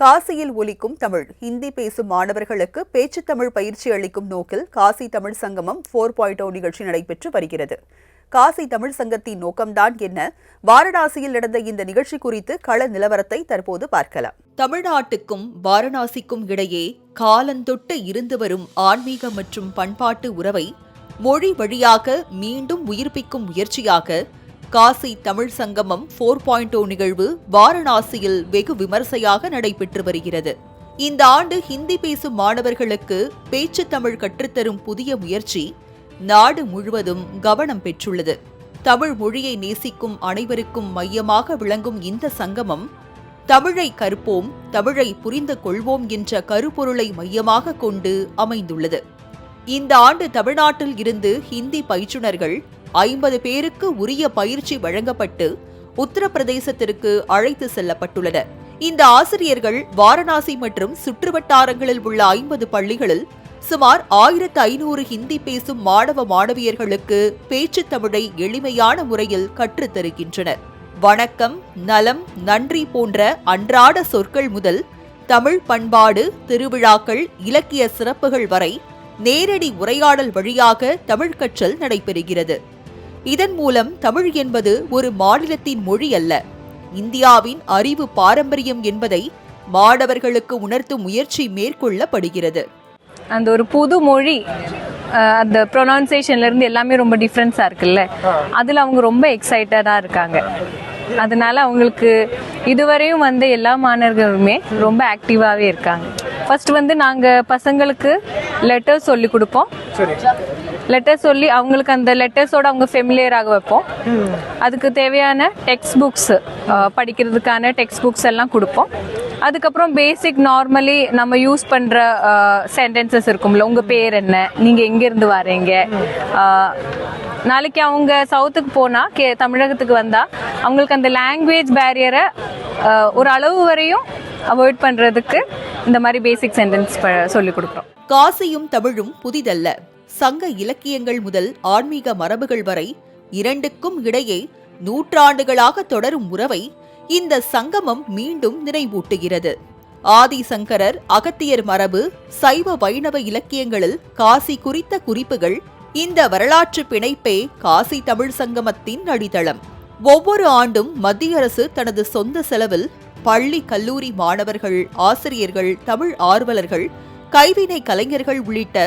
காசியில் ஒலிக்கும் தமிழ் ஹிந்தி பேசும் மாணவர்களுக்கு பேச்சு தமிழ் பயிற்சி அளிக்கும் நோக்கில் காசி தமிழ் சங்கமம் 4.0 நிகழ்ச்சி நடைபெற்று வருகிறது. காசி தமிழ் சங்கத்தின் நோக்கம்தான் என்ன? வாரணாசியில் நடந்த இந்த நிகழ்ச்சி குறித்து கள நிலவரத்தை தற்போது பார்க்கலாம். தமிழ்நாட்டுக்கும் வாரணாசிக்கும் இடையே காலந்தொட்டு இருந்து வரும் ஆன்மீக மற்றும் பண்பாட்டு உறவை மொழி வழியாக மீண்டும் உயிர்ப்பிக்கும் முயற்சியாக காசி தமிழ் சங்கமம் 4.0 நிகழ்வு வாரணாசியில் வெகு விமர்சையாக நடைபெற்று வருகிறது. இந்த ஆண்டு ஹிந்தி பேசும் மாணவர்களுக்கு பேச்சு தமிழ் கற்றுத்தரும் புதிய முயற்சி நாடு முழுவதும் கவனம் பெற்றுள்ளது. தமிழ் மொழியை நேசிக்கும் அனைவருக்கும் மையமாக விளங்கும் இந்த சங்கமம் தமிழை கற்போம், தமிழை புரிந்து கொள்வோம் என்ற கருப்பொருளை மையமாக கொண்டு அமைந்துள்ளது. இந்த ஆண்டு தமிழ்நாட்டில் இருந்து ஹிந்தி பயிற்றுனர்கள் 50 பேருக்கு உரிய பயிற்சி வழங்கப்பட்டு உத்தரப்பிரதேசத்திற்கு அழைத்து செல்லப்பட்டுள்ளனர். இந்த ஆசிரியர்கள் வாரணாசி மற்றும் சுற்றுவட்டாரங்களில் உள்ள 50 பள்ளிகளில் சுமார் 1500 ஹிந்தி பேசும் மாணவ மாணவியர்களுக்கு பேச்சு தமிழை எளிமையான முறையில் கற்றுத்தருகின்றனர். வணக்கம், நலம், நன்றி போன்ற அன்றாட சொற்கள் முதல் தமிழ் பண்பாடு, திருவிழாக்கள், இலக்கிய சிறப்புகள் வரை நேரடி உரையாடல் வழியாக தமிழ் கற்றல் நடைபெறுகிறது. இதன் மூலம் தமிழ் என்பது ஒரு மாநிலத்தின் மொழி அல்ல, இந்தியாவின் அறிவு பாரம்பரியம் என்பதை மாணவர்களுக்கு உணர்த்தும் முயற்சி மேற்கொள்ளப்படுகிறது. அந்த ஒரு புது மொழி, அந்த ப்ரொனவுன்சியேஷன்ல இருந்து எல்லாமே ரொம்ப டிஃப்ரென்ஸா இருக்குல்ல, அதுல அவங்க ரொம்ப எக்ஸைட்டடா இருக்காங்க. அதனால அவங்களுக்கு இதுவரையும் எல்லா மாணவர்களுமே ரொம்ப ஆக்டிவாவே இருக்காங்க. ஃபர்ஸ்ட் நாங்க பசங்களுக்கு லெட்டர் சொல்லி கொடுப்போம். லெட்டர் சொல்லி அவங்களுக்கு அந்த லெட்டர்ஸோட அவங்க ஃபெமிலியர் ஆக வைப்போம். அதுக்கு தேவையான டெக்ஸ்ட் புக்ஸ், படிக்கிறதுக்கான டெக்ஸ்ட் புக்ஸ் எல்லாம் கொடுப்போம். அதுக்கப்புறம் பேசிக் நார்மலி நம்ம யூஸ் பண்ற சென்டென்சஸ் இருக்கும்ல, உங்க பேர் என்ன, நீங்க எங்க இருந்து வரீங்க, நாளைக்கு அவங்க சவுத்துக்கு போனா தமிழகத்துக்கு வந்தா அவங்களுக்கு அந்த லாங்குவேஜ் பேரியரை ஒரு அளவு வரையும் அவாய்ட் பண்றதுக்கு இந்த மாதிரி பேசிக் சென்டென்ஸ் சொல்லி கொடுக்குறோம். காசியும் தமிழும் புதிதல்ல. சங்க இலக்கியங்கள் முதல் ஆன்மீக மரபுகள் வரை இரண்டுக்கும் இடையே நூற்றாண்டுகளாக தொடரும் உறவை இந்த சங்கமம் மீண்டும் நினைவூட்டுகிறது. ஆதிசங்கரர், அகத்தியர் மரபு, சைவ வைணவ இலக்கியங்களில் காசி குறித்த குறிப்புகள், இந்த வரலாற்று பிணைப்பே காசி தமிழ் சங்கமத்தின் அடித்தளம். ஒவ்வொரு ஆண்டும் மத்திய அரசு தனது சொந்த செலவில் பள்ளி கல்லூரி மாணவர்கள், ஆசிரியர்கள், தமிழ் ஆர்வலர்கள், கைவினை கலைஞர்கள் உள்ளிட்ட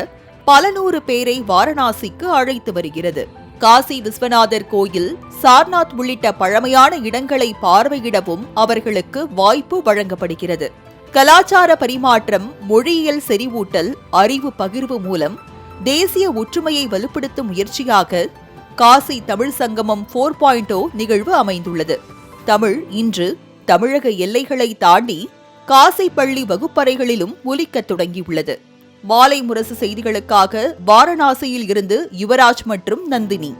பல நூறு பேரை வாரணாசிக்கு அழைத்து வருகிறது. காசி விஸ்வநாதர் கோயில், சார்நாத் உள்ளிட்ட பழமையான இடங்களை பார்வையிடவும் அவர்களுக்கு வாய்ப்பு வழங்கப்படுகிறது. கலாச்சார பரிமாற்றம், மொழியியல் செறிவூட்டல், அறிவு பகிர்வு மூலம் தேசிய ஒற்றுமையை வலுப்படுத்தும் முயற்சியாக காசி தமிழ் சங்கமம் 4.0 நிகழ்வு அமைந்துள்ளது. தமிழ் இன்று தமிழக எல்லைகளை தாண்டி காசி பள்ளி வகுப்பறைகளிலும் ஒலிக்கத் தொடங்கியுள்ளது. மாலை முரசு செய்திகளுக்காக வாரணாசியில் இருந்து யுவராஜ் மற்றும் நந்தினி.